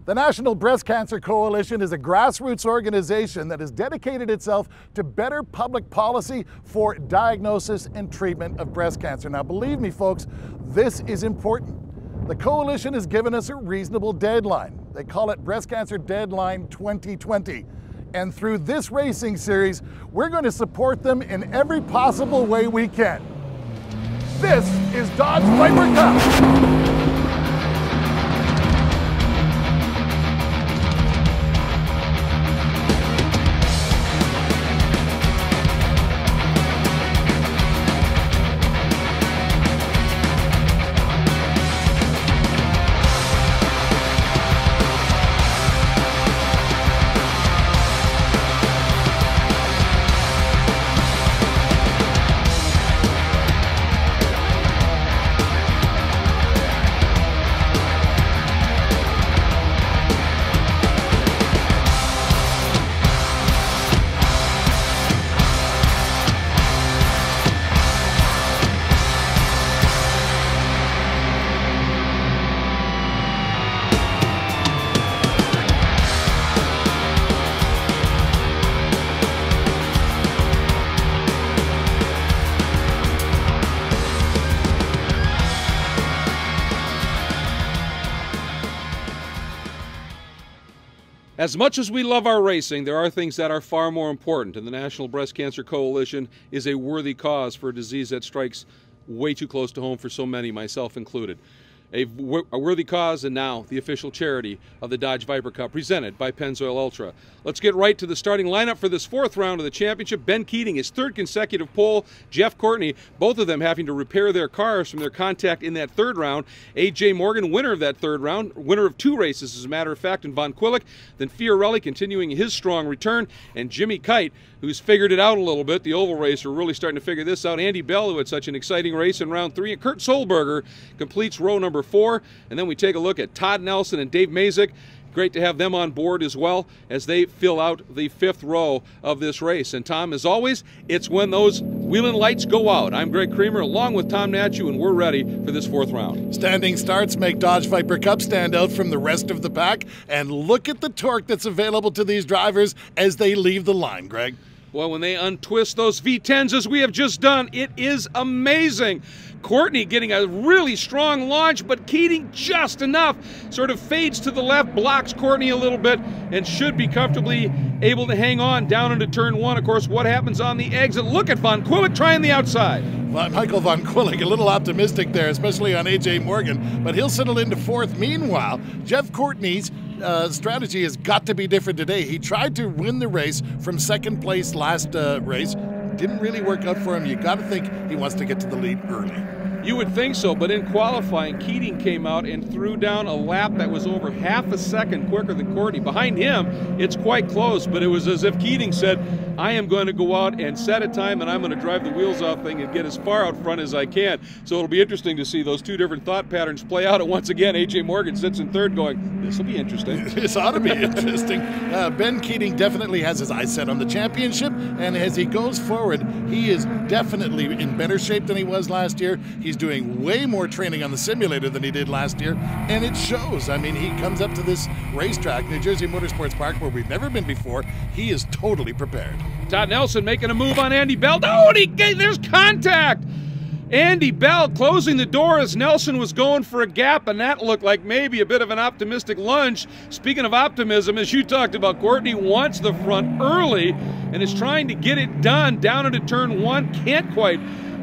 The National Breast Cancer Coalition is a grassroots organization that has dedicated itself to better public policy for diagnosis and treatment of breast cancer. Now, believe me, folks, this is important. The coalition has given us a reasonable deadline. They call it Breast Cancer Deadline 2020. And through this racing series, we're going to support them in every possible way we can. This is Dodge Viper Cup. As much as we love our racing, there are things that are far more important, and the National Breast Cancer Coalition is a worthy cause for a disease that strikes way too close to home for so many, myself included. A worthy cause, and now the official charity of the Dodge Viper Cup, presented by Pennzoil Ultra. Let's get right to the starting lineup for this fourth round of the championship. Ben Keating, his third consecutive pole. Jeff Courtney, both of them having to repair their cars from their contact in that third round. A.J. Morgan, winner of that third round, winner of two races, as a matter of fact, in Von Quillick. Then Fiorelli continuing his strong return, and Jimmy Kite, who's figured it out a little bit. The oval racer really starting to figure this out. Andy Bell, who had such an exciting race in round three. And Kurt Solberger completes row number 4. And then we take a look at Todd Nelson and Dave Mazik. Great to have them on board as well as they fill out the fifth row of this race. And Tom, as always, it's when those wheeling lights go out. I'm Greg Creamer along with Tom Natchew, and we're ready for this fourth round. Standing starts make Dodge Viper Cup stand out from the rest of the pack. And look at the torque that's available to these drivers as they leave the line, Greg. Well, when they untwist those V10s as we have just done, it is amazing. Courtney getting a really strong launch, but Keating just enough. Sort of fades to the left, blocks Courtney a little bit, and should be comfortably able to hang on down into turn 1. Of course, what happens on the exit? Look at Von Quillick trying the outside. Michael Von Quillick, a little optimistic there, especially on A.J. Morgan, but he'll settle into fourth. Meanwhile, Jeff Courtney's strategy has got to be different today. He tried to win the race from second place last race. Didn't really work out for him. You got to think he wants to get to the lead early. You would think so, but in qualifying, Keating came out and threw down a lap that was over half a second quicker than Courtney. Behind him, it's quite close, but it was as if Keating said, I am going to go out and set a time, and I'm going to drive the wheels off thing and get as far out front as I can. So it'll be interesting to see those two different thought patterns play out. And once again, A.J. Morgan sits in third going, this will be interesting. This ought to be interesting. Ben Keating definitely has his eyes set on the championship, and as he goes forward, he is definitely in better shape than he was last year. He's doing way more training on the simulator than he did last year, and it shows. I mean, he comes up to this racetrack, New Jersey Motorsports Park, where we've never been before. He is totally prepared. Todd Nelson making a move on Andy Bell. Oh, there's contact! Andy Bell closing the door as Nelson was going for a gap, and that looked like maybe a bit of an optimistic lunge. Speaking of optimism, as you talked about, Courtney wants the front early and is trying to get it done down into turn 1. Can't quite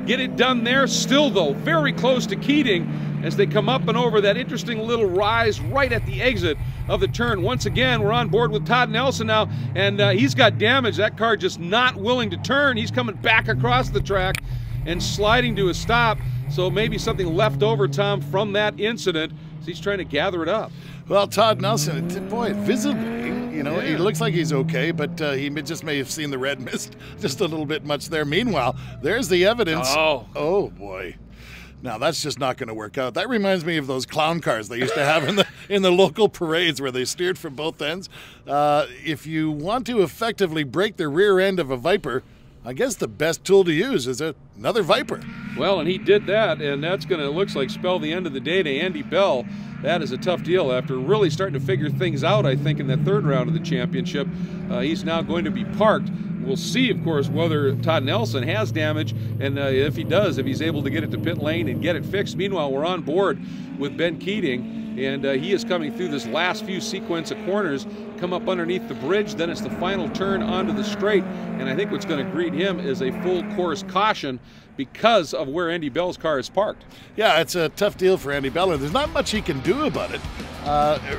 get it done there. Still, though, very close to Keating as they come up and over that interesting little rise right at the exit of the turn. Once again, we're on board with Todd Nelson now, and he's got damage. That car just not willing to turn. He's coming back across the track and sliding to a stop. So maybe something left over, Tom, from that incident. So he's trying to gather it up. Well, Todd Nelson, boy, visibly, you know, he looks like he's okay, but he just may have seen the red mist just a little bit much there. Meanwhile, there's the evidence. Oh boy. Now that's just not going to work out. That reminds me of those clown cars they used to have in the local parades where they steered from both ends. If you want to effectively break the rear end of a Viper, I guess the best tool to use is another Viper. Well, and he did that, and that's going to, looks like, spell the end of the day to Andy Bell. That is a tough deal after really starting to figure things out, I think, in that third round of the championship. He's now going to be parked. We'll see, of course, whether Todd Nelson has damage, and if he does, if he's able to get it to pit lane and get it fixed. Meanwhile, we're on board with Ben Keating, and he is coming through this last few sequence of corners, come up underneath the bridge, then it's the final turn onto the straight, and I think what's going to greet him is a full course caution because of where Andy Bell's car is parked. Yeah, it's a tough deal for Andy Bell, and there's not much he can do about it.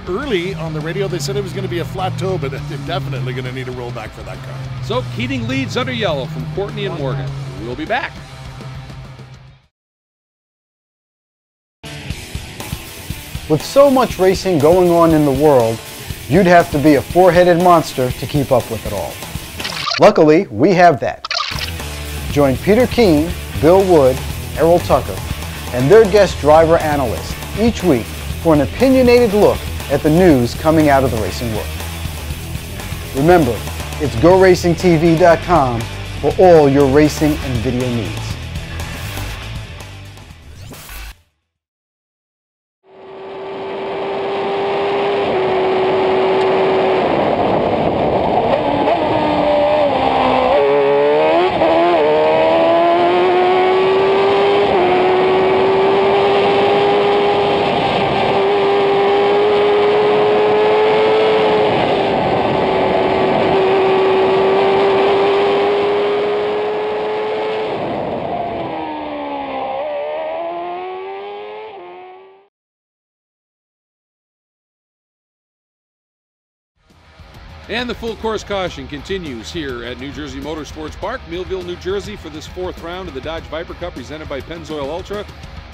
Early on the radio, they said it was going to be a flat toe, but they're definitely going to need a rollback for that car. So Keating leads under yellow from Courtney and Morgan. We'll be back. With so much racing going on in the world, you'd have to be a four-headed monster to keep up with it all. Luckily, we have that. Join Peter Keene, Bill Wood, Errol Tucker, and their guest driver analyst each week for an opinionated look at the news coming out of the racing world. Remember, it's GoRacingTV.com for all your racing and video needs. And the full course caution continues here at New Jersey Motorsports Park, Millville, New Jersey, for this fourth round of the Dodge Viper Cup presented by Pennzoil Ultra,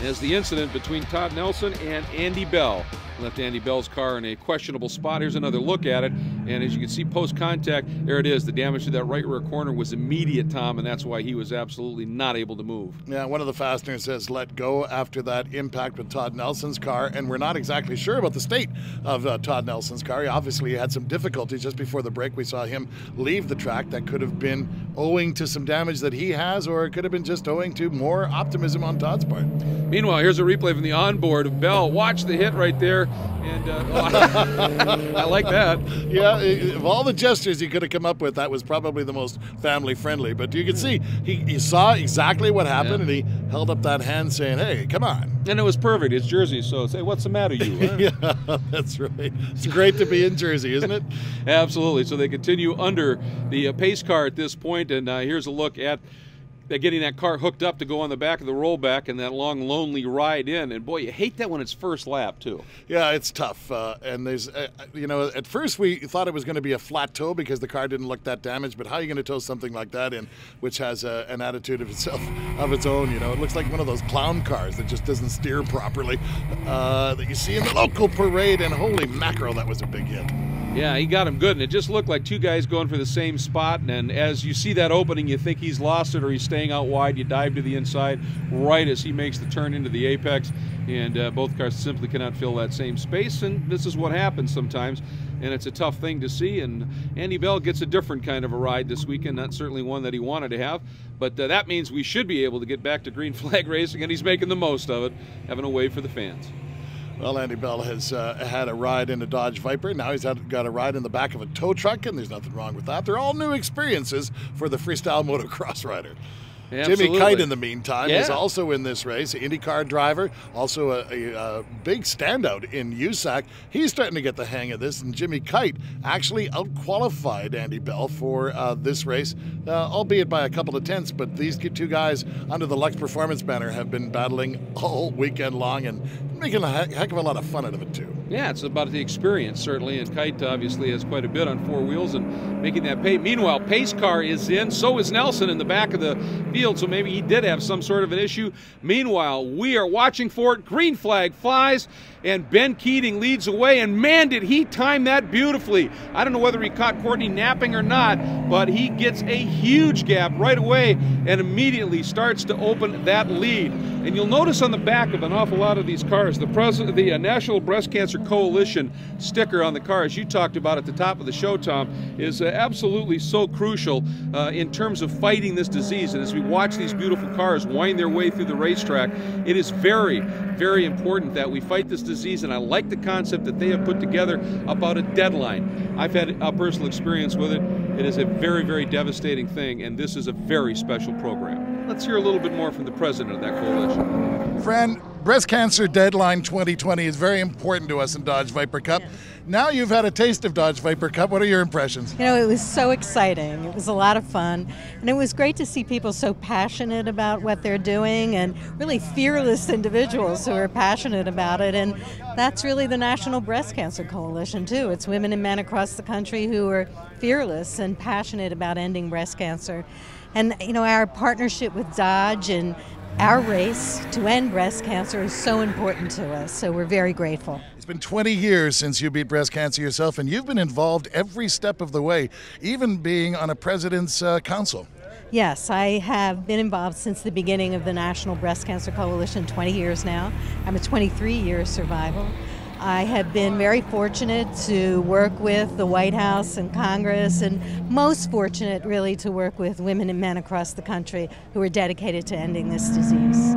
as the incident between Todd Nelson and Andy Bell left Andy Bell's car in a questionable spot. Here's another look at it, and as you can see post-contact, there it is. The damage to that right rear corner was immediate, Tom, and that's why he was absolutely not able to move. Yeah, one of the fasteners has let go after that impact with Todd Nelson's car, and we're not exactly sure about the state of Todd Nelson's car. He obviously had some difficulties. Just before the break, we saw him leave the track. That could have been owing to some damage that he has, or it could have been just owing to more optimism on Todd's part. Meanwhile, here's a replay from the onboard of Bell. Watch the hit right there, and I like that. Yeah, of all the gestures he could have come up with, that was probably the most family-friendly. But you can see he saw exactly what happened, and he held up that hand saying, hey, come on. And it was perfect. It's Jersey, so say, what's the matter, you? Huh? Yeah, that's right. It's great to be in Jersey, isn't it? Absolutely. So they continue under the pace car at this point, and here's a look at getting that car hooked up to go on the back of the rollback and that long, lonely ride in. And boy, you hate that when it's first lap, too. Yeah, it's tough. And there's, you know, at first we thought it was going to be a flat toe because the car didn't look that damaged. But how are you going to tow something like that in, which has an attitude of itself, of its own? You know, it looks like one of those clown cars that just doesn't steer properly that you see in the local parade. And holy mackerel, that was a big hit. Yeah, he got him good, and it just looked like two guys going for the same spot, and as you see that opening, you think he's lost it or he's staying out wide. You dive to the inside right as he makes the turn into the apex, and both cars simply cannot fill that same space, and this is what happens sometimes, and it's a tough thing to see, and Andy Bell gets a different kind of a ride this weekend, not certainly one that he wanted to have, but that means we should be able to get back to green flag racing, and he's making the most of it, having a wave for the fans. Well, Andy Bell has had a ride in a Dodge Viper. Now he's got a ride in the back of a tow truck, and there's nothing wrong with that. They're all new experiences for the freestyle motocross rider. Absolutely. Jimmy Kite, in the meantime, is also in this race. IndyCar driver, also a big standout in USAC. He's starting to get the hang of this, and Jimmy Kite actually outqualified Andy Bell for this race, albeit by a couple of tenths. But these two guys under the Lux Performance banner have been battling all weekend long and making a heck of a lot of fun out of it, too. Yeah, it's about the experience, certainly, and Kite obviously has quite a bit on four wheels and making that pay. Meanwhile, pace car is in, so is Nelson in the back of the field, so maybe he did have some sort of an issue. Meanwhile, we are watching for it. Green flag flies, and Ben Keating leads away, and man, did he time that beautifully. I don't know whether he caught Courtney napping or not, but he gets a huge gap right away and immediately starts to open that lead. And you'll notice on the back of an awful lot of these cars, the National Breast Cancer Cancer Coalition sticker on the car, as you talked about at the top of the show, Tom, is absolutely so crucial in terms of fighting this disease. And as we watch these beautiful cars wind their way through the racetrack, it is very, very important that we fight this disease. And I like the concept that they have put together about a deadline. I've had a personal experience with it. It is a very, very devastating thing, and this is a very special program. Let's hear a little bit more from the president of that coalition. Fran, Breast Cancer Deadline 2020 is very important to us in Dodge Viper Cup. Yes. Now you've had a taste of Dodge Viper Cup. What are your impressions? You know, it was so exciting. It was a lot of fun. And it was great to see people so passionate about what they're doing and really fearless individuals who are passionate about it. And that's really the National Breast Cancer Coalition, too. It's women and men across the country who are fearless and passionate about ending breast cancer. And, you know, our partnership with Dodge and our race to end breast cancer is so important to us, so we're very grateful. It's been 20 years since you beat breast cancer yourself, and you've been involved every step of the way, even being on a president's council. Yes, I have been involved since the beginning of the National Breast Cancer Coalition, 20 years now. I'm a 23-year survivor. I have been very fortunate to work with the White House and Congress, and most fortunate really to work with women and men across the country who are dedicated to ending this disease.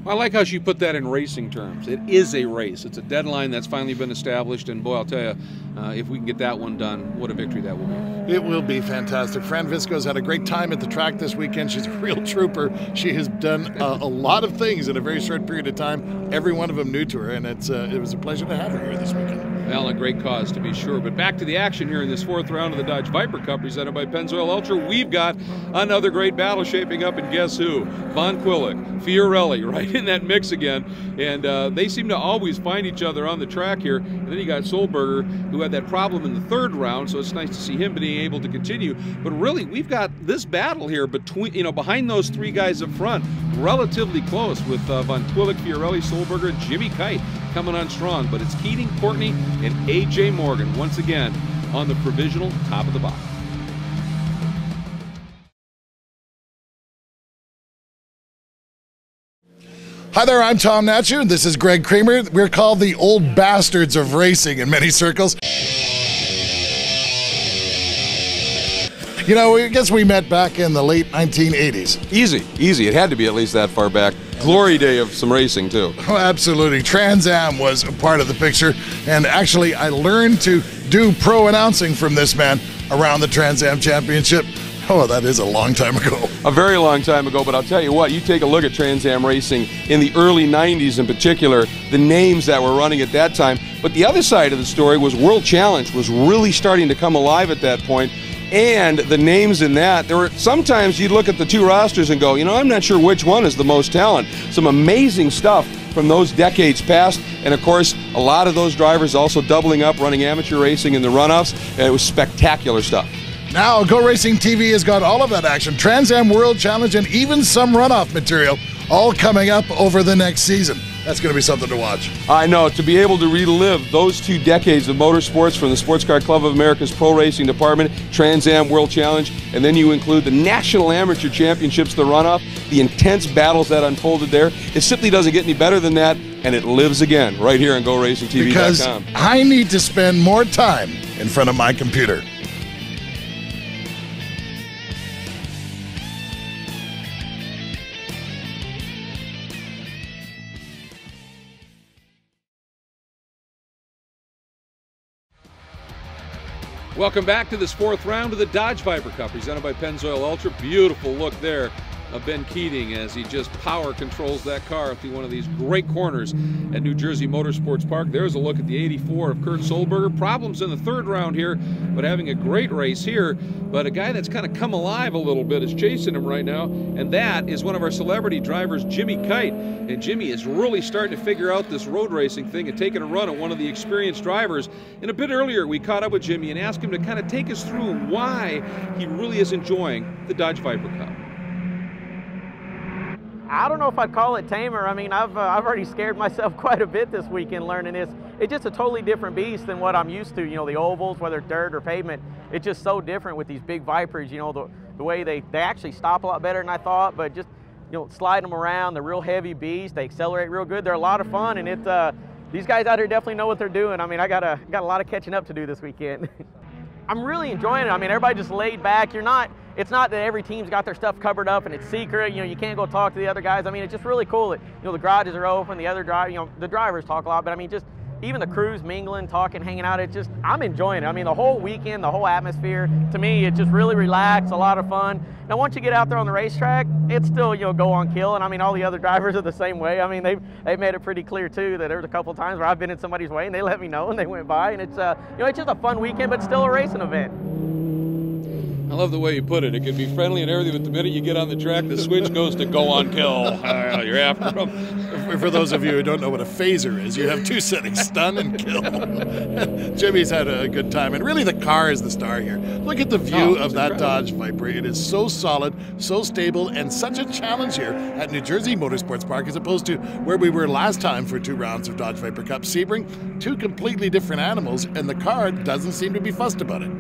I like how she put that in racing terms. It is a race. It's a deadline that's finally been established, and boy, I'll tell you, if we can get that one done, what a victory that will be. It will be fantastic. Fran Visco's had a great time at the track this weekend. She's a real trooper. She has done a lot of things in a very short period of time, every one of them new to her, and it was a pleasure to have her here this weekend. Well, a great cause to be sure. But back to the action here in this fourth round of the Dodge Viper Cup presented by Pennzoil Ultra. We've got another great battle shaping up, and guess who? Von Quillick, Fiorelli, right in that mix again. And they seem to always find each other on the track here. And then you got Solberger, who had that problem in the third round, so it's nice to see him being able to continue. But really, we've got this battle here between, behind those three guys up front, relatively close with Von Quillick, Fiorelli, Solberger, and Jimmy Kite coming on strong. But it's Keating, Courtney, and A.J. Morgan once again on the provisional top of the box. Hi there, I'm Tom Natcher, and this is Greg Kramer. We're called the old bastards of racing in many circles. You know, I guess we met back in the late 1980s. Easy. It had to be at least that far back. Glory day of some racing, too. Oh, absolutely. Trans Am was a part of the picture, and actually I learned to do pro announcing from this man around the Trans Am Championship. Oh, that is a long time ago. A very long time ago, but I'll tell you what, you take a look at Trans Am racing in the early 90s in particular, the names that were running at that time. But the other side of the story was World Challenge was really starting to come alive at that point. And the names in that, there were sometimes you'd look at the two rosters and go, I'm not sure which one is the most talent. Some amazing stuff from those decades past, and of course, a lot of those drivers also doubling up, running amateur racing in the runoffs, and it was spectacular stuff. Now, GoRacingTV has got all of that action, Trans Am World Challenge, and even some runoff material, all coming up over the next season. That's going to be something to watch. I know, to be able to relive those 2 decades of motorsports from the Sports Car Club of America's Pro Racing Department, Trans Am World Challenge, and then you include the National Amateur Championships, the runoff, the intense battles that unfolded there. It simply doesn't get any better than that, and it lives again right here on GoRacingTV.com. Because I need to spend more time in front of my computer. Welcome back to this fourth round of the Dodge Viper Cup presented by Pennzoil Ultra. Beautiful look there of Ben Keating as he just power controls that car through one of these great corners at New Jersey Motorsports Park. There's a look at the 84 of Kurt Solberger. Problems in the third round here, but having a great race here. But a guy that's kind of come alive a little bit is chasing him right now, and that is one of our celebrity drivers, Jimmy Kite. And Jimmy is really starting to figure out this road racing thing and taking a run at one of the experienced drivers. And a bit earlier, we caught up with Jimmy and asked him to kind of take us through why he really is enjoying the Dodge Viper Cup. I don't know if I'd call it tamer. I mean, I've already scared myself quite a bit this weekend learning this. It's just a totally different beast than what I'm used to. The ovals, whether it's dirt or pavement, it's just so different with these big Vipers. The way they actually stop a lot better than I thought, but just sliding them around, they're real heavy beasts. They accelerate real good. They're a lot of fun, and it's these guys out here definitely know what they're doing. I mean, I got a lot of catching up to do this weekend. I'm really enjoying it. I mean, everybody just laid back. It's not that every team's got their stuff covered up and it's secret. You know, you can't go talk to the other guys. I mean, it's just really cool that, you know, the garages are open, the drivers talk a lot, but I mean, just even the crews mingling, talking, hanging out, I'm enjoying it. I mean, the whole weekend, the whole atmosphere, to me, it's just really relaxed, a lot of fun. Now, once you get out there on the racetrack, it's still, you know, go on kill, and I mean, all the other drivers are the same way. I mean, they've made it pretty clear, too, that there's a couple times where I've been in somebody's way, and they let me know, and they went by, and it's, you know, it's just a fun weekend, but still a racing event. I love the way you put it. It can be friendly and everything, but the minute you get on the track, the switch goes to go on kill. You're after them. For those of you who don't know what a phaser is, you have two settings, stun and kill. Jimmy's had a good time, and really the car is the star here. Look at the view of that Dodge Viper. It is so solid, so stable, and such a challenge here at New Jersey Motorsports Park as opposed to where we were last time for 2 rounds of Dodge Viper Cup. Sebring, 2 completely different animals, and the car doesn't seem to be fussed about it.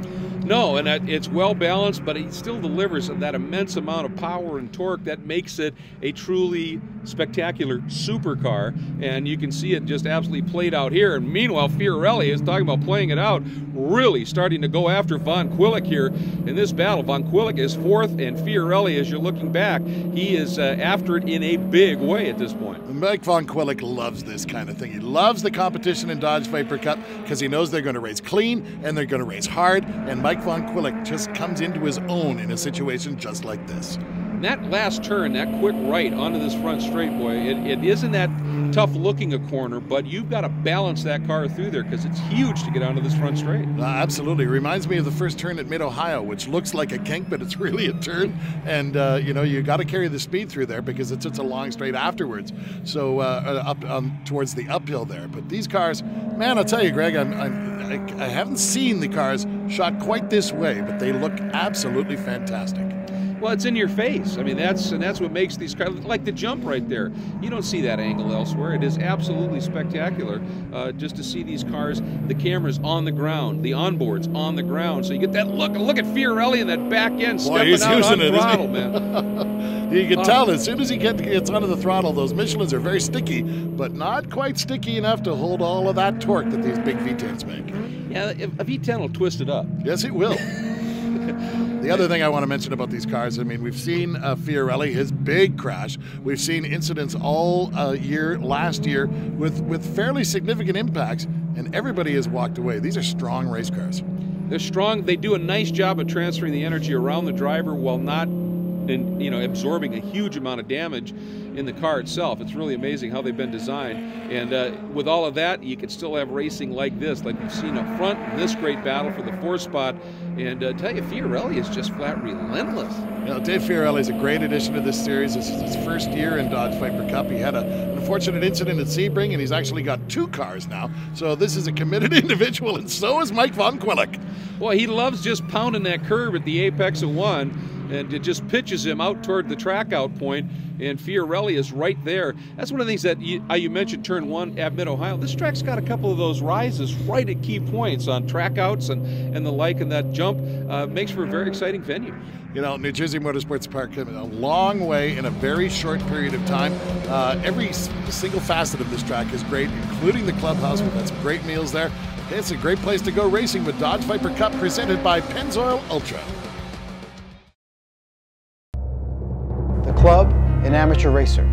No, and it's well balanced, but it still delivers that immense amount of power and torque that makes it a truly spectacular supercar, and you can see it just absolutely played out here. And meanwhile, Fiorelli is talking about playing it out, really starting to go after Von Quillick here in this battle. Von Quillick is 4th, and Fiorelli, as you're looking back, he is after it in a big way at this point. Mike Von Quillick loves this kind of thing. He loves the competition in Dodge Viper Cup because he knows they're going to race clean and they're going to race hard, and Mike Von Quillick just comes into his own in a situation just like this. That last turn, that quick right onto this front straight, boy, it isn't that tough looking a corner, but you've got to balance that car through there because it's huge to get onto this front straight. Absolutely. Reminds me of the first turn at Mid-Ohio, which looks like a kink, but it's really a turn. And, you know, you got to carry the speed through there because it's a long straight afterwards. So up towards the uphill there. But these cars, man, I'll tell you, Greg, I haven't seen the cars shot quite this way, but they look absolutely fantastic. Well, it's in your face. I mean, that's what makes these cars, like the jump right there. You don't see that angle elsewhere. It is absolutely spectacular just to see these cars, the cameras on the ground, the onboards on the ground. So you get that look at Fiorelli in that back end stepping out on throttle, man. You can tell as soon as he gets onto the throttle, those Michelins are very sticky, but not quite sticky enough to hold all of that torque that these big V10s make. Yeah, a V10 will twist it up. Yes, it will. The other thing I want to mention about these cars, I mean, we've seen Fiorelli, his big crash. We've seen incidents all last year with fairly significant impacts, and everybody has walked away. These are strong race cars. They're strong. They do a nice job of transferring the energy around the driver while not absorbing a huge amount of damage in the car itself. It's really amazing how they've been designed, and with all of that, you can still have racing like this, like we've seen up front in this great battle for the 4th spot. And tell you, Fiorelli is just flat relentless. You know, Dave Fiorelli is a great addition to this series. This is his first year in Dodge Viper Cup. He had an unfortunate incident at Sebring, and he's actually got 2 cars now. So this is a committed individual, and so is Mike Von Quillick. Well, he loves just pounding that curve at the apex of 1. And it just pitches him out toward the track out point, and Fiorelli is right there. That's one of the things that you mentioned, turn 1 at Mid-Ohio. This track's got a couple of those rises right at key points on track outs and the like, and that jump makes for a very exciting venue. You know, New Jersey Motorsports Park came a long way in a very short period of time. Every single facet of this track is great, including the clubhouse. We've got some great meals there. It's a great place to go racing with Dodge Viper Cup, presented by Pennzoil Ultra. Club and amateur racer.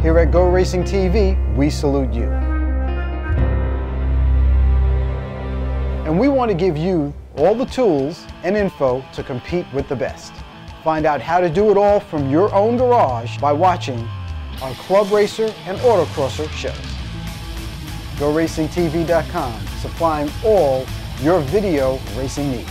Here at GoRacingTV, we salute you. And we want to give you all the tools and info to compete with the best. Find out how to do it all from your own garage by watching our Club Racer and Autocrosser shows. GoRacingTV.com, supplying all your video racing needs.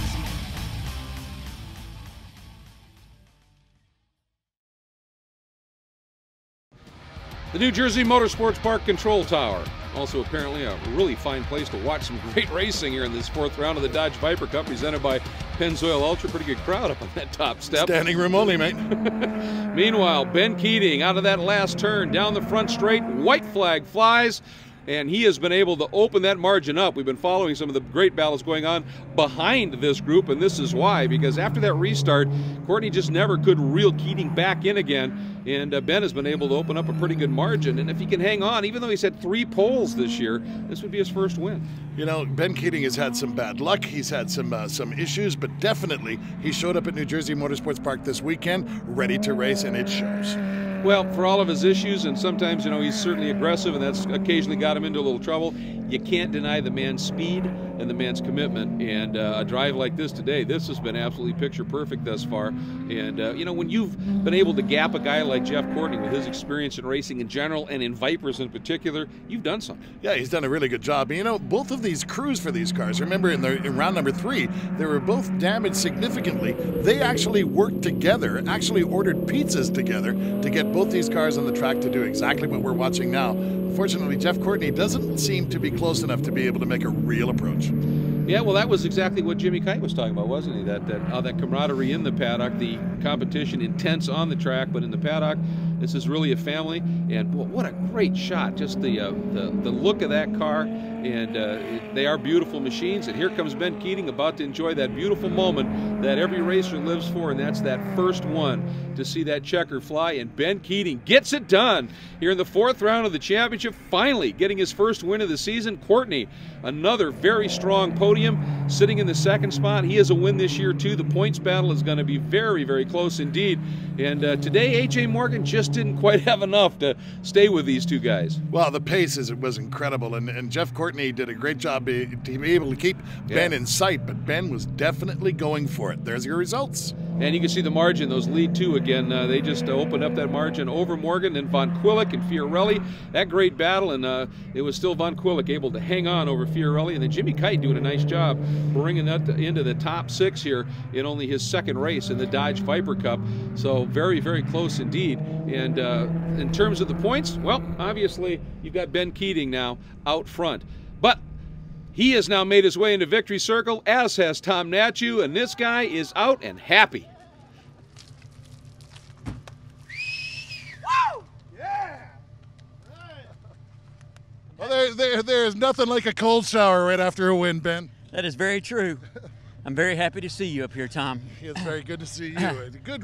The New Jersey Motorsports Park Control Tower. Also apparently a really fine place to watch some great racing here in this 4th round of the Dodge Viper Cup, presented by Pennzoil Ultra. Pretty good crowd up on that top step. Standing room only, mate. Meanwhile, Ben Keating out of that last turn, down the front straight, white flag flies. and he has been able to open that margin up. We've been following some of the great battles going on behind this group, and this is why, because after that restart, Courtney just never could reel Keating back in again, and Ben has been able to open up a pretty good margin. And if he can hang on, even though he's had 3 poles this year, this would be his first win. You know, Ben Keating has had some bad luck. He's had some issues, but definitely he showed up at New Jersey Motorsports Park this weekend, ready to race, and it shows. Well, for all of his issues, and sometimes, you know, he's certainly aggressive, and that's occasionally got him into a little trouble, you can't deny the man's speed and the man's commitment. And a drive like this today, this has been absolutely picture perfect thus far. And, you know, when you've been able to gap a guy like Jeff Courtney with his experience in racing in general and in Vipers in particular, you've done something. Yeah, he's done a really good job. You know, both of these crews for these cars, remember in round number 3, they were both damaged significantly. They actually worked together, actually ordered pizzas together to get both these cars on the track to do exactly what we're watching now. Unfortunately, Jeff Courtney doesn't seem to be close enough to be able to make a real approach. Yeah, well, that was exactly what Jimmy Kite was talking about, wasn't he? That camaraderie in the paddock, the competition intense on the track, but in the paddock, this is really a family. And boy, what a great shot! Just the look of that car, and they are beautiful machines. And here comes Ben Keating, about to enjoy that beautiful moment that every racer lives for, and that's that first one to see that checker fly. And Ben Keating gets it done here in the 4th round of the championship, finally getting his first win of the season. Courtney, another very strong podium, sitting in the 2nd spot. He has a win this year too. The points battle is going to be very, very close indeed. And today, A.J. Morgan just didn't quite have enough to stay with these two guys. Well, the pace was incredible, and Jeff Courtney did a great job to be able to keep Ben in sight, but Ben was definitely going for it. There's your results. And you can see the margin, those lead 2 again, they just opened up that margin over Morgan and Von Quillick and Fiorelli. That great battle, and it was still Von Quillick able to hang on over Fiorelli, and then Jimmy Kite doing a nice job bringing that into the top 6 here in only his 2nd race in the Dodge Viper Cup. So very, very close indeed. And in terms of the points, well, obviously you've got Ben Keating now out front. But he has now made his way into victory circle, as has Tom Natchew, and this guy is out and happy. Woo! Yeah! Well, there's nothing like a cold shower right after a win, Ben. That is very true. I'm very happy to see you up here, Tom. It's very good to see you. Good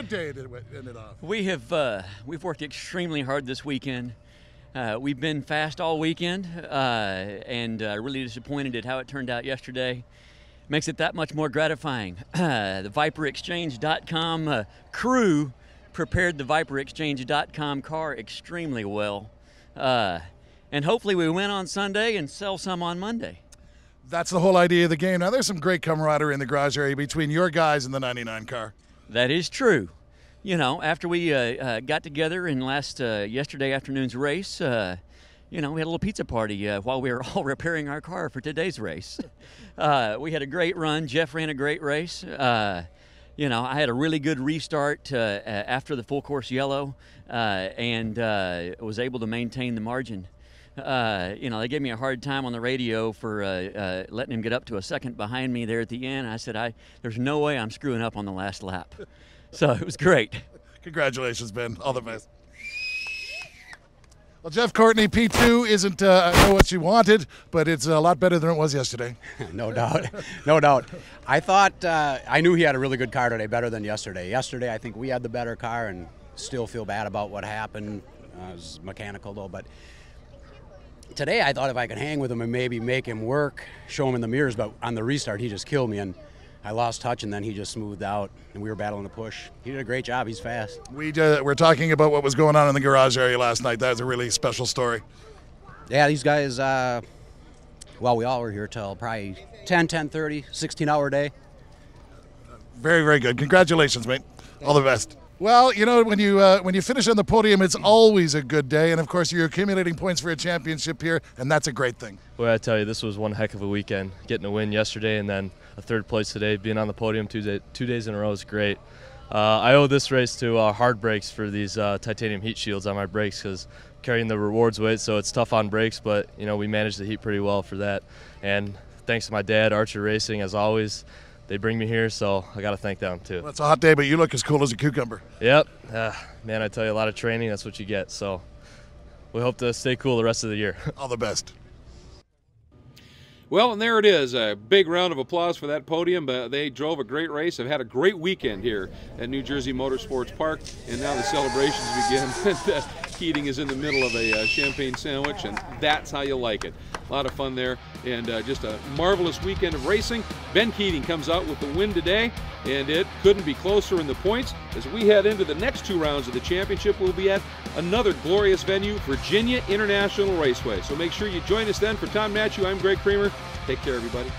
day to end it off. We've worked extremely hard this weekend. We've been fast all weekend, and really disappointed at how it turned out yesterday. Makes it that much more gratifying. The ViperExchange.com crew prepared the ViperExchange.com car extremely well. And hopefully we win on Sunday and sell some on Monday. That's the whole idea of the game. Now, there's some great camaraderie in the garage area between your guys and the 99 car. That is true. You know, after we got together in yesterday afternoon's race, you know, we had a little pizza party while we were all repairing our car for today's race. We had a great run. Jeff ran a great race. You know, I had a really good restart after the full course yellow, and was able to maintain the margin. You know, they gave me a hard time on the radio for letting him get up to a 2nd behind me there at the end. I said, there's no way I'm screwing up on the last lap. So it was great. Congratulations, Ben. All the best. Well, Jeff Courtney, P2 isn't I know what you wanted, but it's a lot better than it was yesterday. No doubt. No doubt. I thought, I knew he had a really good car today, better than yesterday. Yesterday, I think we had the better car and still feel bad about what happened. It was mechanical, though. But today, I thought if I could hang with him and maybe make him work, show him in the mirrors, but on the restart, he just killed me. And I lost touch, and then he just smoothed out, and we were battling the push. He did a great job. He's fast. We're talking about what was going on in the garage area last night. That was a really special story. Yeah, these guys, well, we all were here till probably 10, 10:30, 16-hour day. Very, very good. Congratulations, mate. All the best. Well, you know, when you finish on the podium, it's always a good day, and of course you're accumulating points for a championship here, and that's a great thing. Well, I tell you, this was one heck of a weekend. Getting a win yesterday and then a 3rd place today, being on the podium 2 days in a row is great. I owe this race to hard brakes for these titanium heat shields on my brakes, because carrying the rewards weight, so it's tough on brakes, but you know, we managed the heat pretty well for that. And thanks to my dad, Archer Racing, as always. They bring me here, so I got to thank them too. Well, it's a hot day, but you look as cool as a cucumber. Yep. Man, I tell you, a lot of training, that's what you get. So we hope to stay cool the rest of the year. All the best. Well, and there it is. A big round of applause for that podium. They drove a great race. Have had a great weekend here at New Jersey Motorsports Park, and now the celebrations begin. Keating is in the middle of a champagne sandwich, and that's how you like it. A lot of fun there, and just a marvelous weekend of racing. Ben Keating comes out with the win today, and it couldn't be closer in the points. As we head into the next 2 rounds of the championship, we'll be at another glorious venue, Virginia International Raceway. So make sure you join us then. For Tom Matthew, I'm Greg Creamer. Take care, everybody.